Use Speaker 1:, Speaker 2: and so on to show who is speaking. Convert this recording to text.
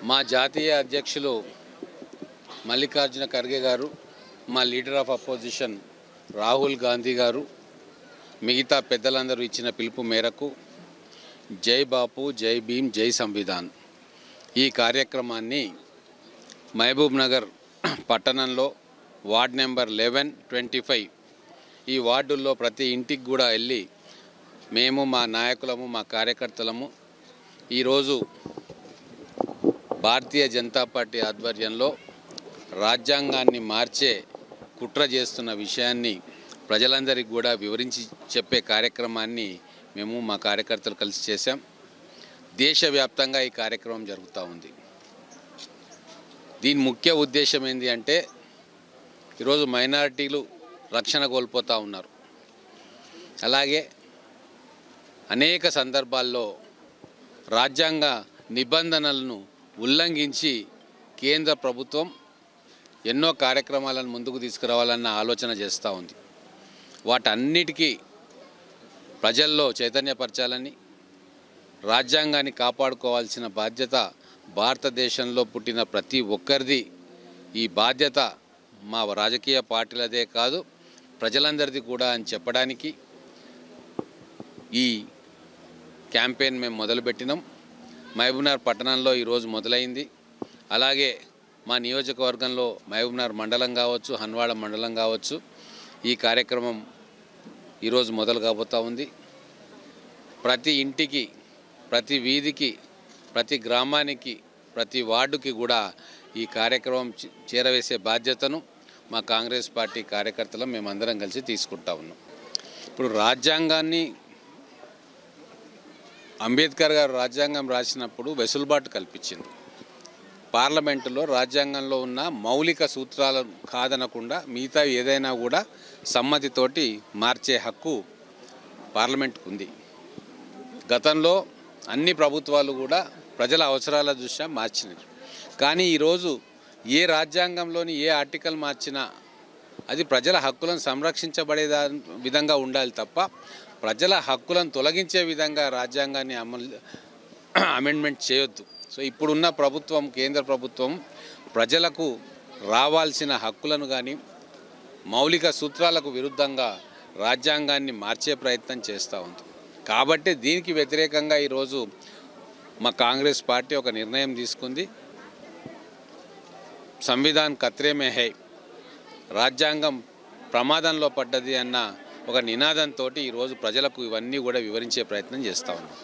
Speaker 1: మా జాతీయ అధ్యక్షులు మల్లికార్జున ఖర్గే గారు, మా leader of opposition Rahul Gandhi గారు, మిగతా పెద్దలందరూ ఇచ్చిన పిలుపు మేరకు జై బాపు, జై భీమ్, జై సంవిధాన్ ఈ కార్యక్రమాన్ని మహబూబ్ నగర్ పట్టణంలో వార్డ్ నెంబర్ 11, 25 ఈ వార్డుల్లో ప్రతి ఇంటికి కూడా వెళ్ళి మేము మా నాయకులము, మా కార్యకర్తలము ఈరోజు భారతీయ జనతా పార్టీ ఆధ్వర్యంలో రాజ్యాంగాన్ని మార్చే కుట్ర చేస్తున్న విషయాన్ని ప్రజలందరికీ కూడా వివరించి చెప్పే కార్యక్రమాన్ని మేము మా కార్యకర్తలు కలిసి చేశాం. దేశవ్యాప్తంగా ఈ కార్యక్రమం జరుగుతూ ఉంది. దీని ముఖ్య ఉద్దేశం ఏంటి అంటే ఈరోజు మైనారిటీలు రక్షణ కోల్పోతూ ఉన్నారు. అలాగే అనేక సందర్భాల్లో రాజ్యాంగ నిబంధనలను ఉల్లంఘించి కేంద్ర ప్రభుత్వం ఎన్నో కార్యక్రమాలను ముందుకు తీసుకురావాలన్న ఆలోచన చేస్తూ ఉంది. వాటన్నిటికీ ప్రజల్లో చైతన్యపరచాలని, రాజ్యాంగాన్ని కాపాడుకోవాల్సిన బాధ్యత భారతదేశంలో పుట్టిన ప్రతి ఒక్కరిది. ఈ బాధ్యత మా రాజకీయ పార్టీలదే కాదు, ప్రజలందరిది కూడా అని చెప్పడానికి ఈ క్యాంపెయిన్ మేము మొదలుపెట్టినాం. మహబూబ్నగర్ పట్టణంలో ఈరోజు మొదలైంది. అలాగే మా నియోజకవర్గంలో మహబూబ్నగర్ మండలం కావచ్చు, హన్వాడ మండలం కావచ్చు, ఈ కార్యక్రమం ఈరోజు మొదలు కాబోతూ ఉంది. ప్రతి ఇంటికి, ప్రతి వీధికి, ప్రతి గ్రామానికి, ప్రతి వార్డుకి కూడా ఈ కార్యక్రమం చేరవేసే బాధ్యతను మా కాంగ్రెస్ పార్టీ కార్యకర్తలు మేమందరం కలిసి తీసుకుంటా ఉన్నాం. ఇప్పుడు రాజ్యాంగాన్ని అంబేద్కర్ గారు రాజ్యాంగం రాసినప్పుడు వెసులుబాటు కల్పించింది. పార్లమెంటులో రాజ్యాంగంలో ఉన్న మౌలిక సూత్రాలను కాదనకుండా మిగతా ఏదైనా కూడా సమ్మతితోటి మార్చే హక్కు పార్లమెంటుకు ఉంది. గతంలో అన్ని ప్రభుత్వాలు కూడా ప్రజల అవసరాల దృష్ట్యా మార్చినాయి. కానీ ఈరోజు ఏ రాజ్యాంగంలోని ఏ ఆర్టికల్ మార్చినా అది ప్రజల హక్కులను సంరక్షించబడే విధంగా ఉండాలి తప్ప ప్రజల హక్కులను తొలగించే విధంగా రాజ్యాంగాన్ని అమెండ్మెంట్ చేయొద్దు. సో ఇప్పుడున్న ప్రభుత్వం, కేంద్ర ప్రభుత్వం ప్రజలకు రావాల్సిన హక్కులను కానీ మౌలిక సూత్రాలకు విరుద్ధంగా రాజ్యాంగాన్ని మార్చే ప్రయత్నం చేస్తూ ఉంది. కాబట్టి దీనికి వ్యతిరేకంగా ఈరోజు మా కాంగ్రెస్ పార్టీ ఒక నిర్ణయం తీసుకుంది. సంవిధాన్ ఖత్రే మే హై, రాజ్యాంగం ప్రమాదంలో పడ్డది అన్న ఒక నినాదంతో ఈరోజు ప్రజలకు ఇవన్నీ కూడా వివరించే ప్రయత్నం చేస్తూ ఉన్నాం.